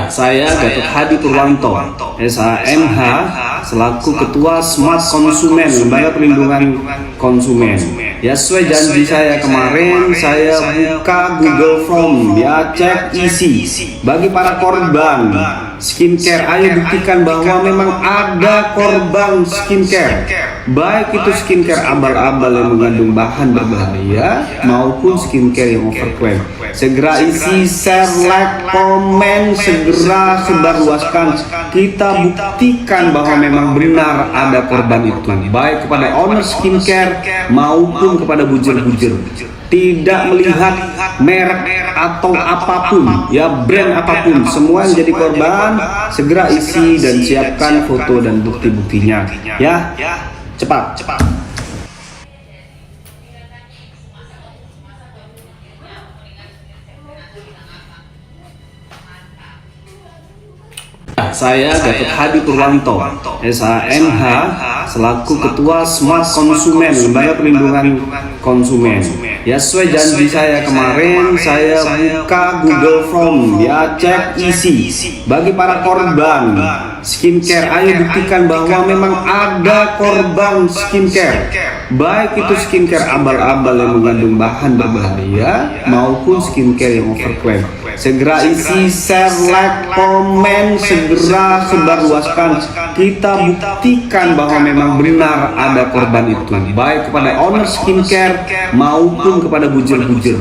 Saya Gatot Hadi Purwanto, SHMH, selaku Ketua Smart Konsumen, Lembaga Perlindungan Konsumen. Ya, sesuai janji saya kemarin, saya buka Google Form, ya, cek isi. Bagi para korban skincare, ayo buktikan bahwa memang ada korban skincare. Baik itu skincare abal-abal yang mengandung bahan berbahaya maupun skincare yang overklaim. Segera isi, share, like, komen, segera sebarluaskan. Kita buktikan bahwa memang benar ada korban itu, baik kepada owner skincare maupun kepada bujur-bujur. Tidak melihat merek atau apapun, ya, brand apapun, semua yang jadi korban. Segera isi dan siapkan foto dan bukti-buktinya, ya. Cepat. Saya Gatot Hadi Purwanto, SHMH, selaku Ketua Smart Konsumen, Lembaga Perlindungan Konsumen. Ya, sesuai janji saya kemarin, saya buka Google Form, ya, cek isi. Bagi para korban skincare, ayo buktikan bahwa memang ada korban skincare. Baik itu skincare abal-abal yang mengandung bahan berbahaya maupun skincare yang overklaim. Segera isi, share, like, komen, segera sebarluaskan. Kita buktikan bahwa memang benar ada korban itu, baik kepada owner skincare maupun kepada bujur-bujur.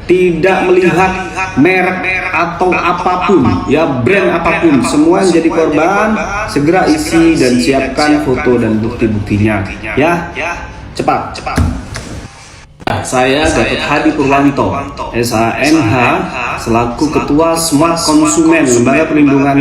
Tidak melihat merek atau apapun, ya, brand apapun, semua yang jadi korban. Segera isi dan siapkan foto dan bukti-buktinya, ya. Cepat. Saya Gatot Hadi Purwanto, SHMH, selaku Ketua Smart Konsumen, Lembaga Perlindungan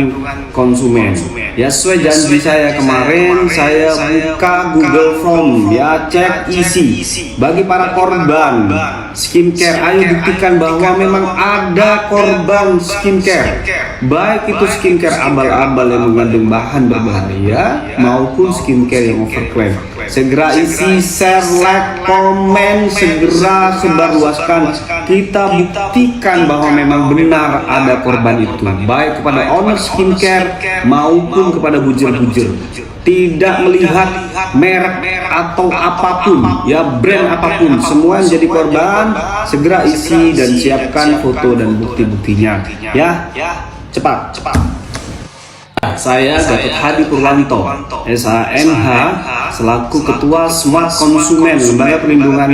Konsumen. Ya, sesuai janji saya kemarin, saya buka Google Form, ya, cek isi. Bagi para korban skincare, ayo buktikan bahwa memang ada korban skincare. Baik itu skincare abal-abal yang mengandung bahan berbahaya maupun skincare yang overklaim. Segera isi, share, like, komen, segera sebarluaskan. Kita buktikan bahwa memang benar ada korban itu, baik kepada owner skincare maupun kepada bujur-bujur. Tidak melihat merek atau apapun, ya, brand apapun, semua yang jadi korban. Segera isi dan siapkan foto dan bukti-buktinya, ya. Cepat. Saya Gatot Hadi Purwanto, SHMH, selaku Ketua Smart Konsumen, Lembaga Perlindungan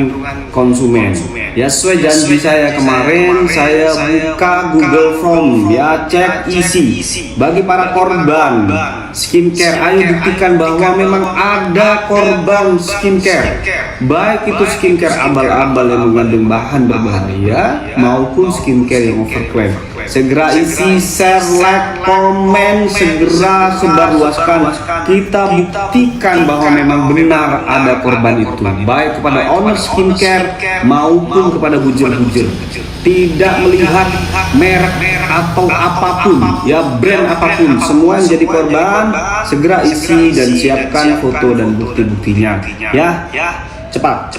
Konsumen. Ya, sesuai janji saya kemarin, saya buka Google Form, ya, cek isi. Bagi para korban skincare, ayo buktikan bahwa memang ada korban skincare. Baik itu skincare abal-abal yang mengandung bahan berbahaya maupun skincare yang overklaim. Segera isi, share, like, komen, segera sebarluaskan. Kita buktikan bahwa memang benar ada korban itu, baik kepada owner skincare maupun kepada bujur-bujur. Tidak melihat merek atau apapun, ya, brand apapun, semua yang jadi korban. Segera isi dan siapkan foto dan bukti-buktinya, ya. Cepat.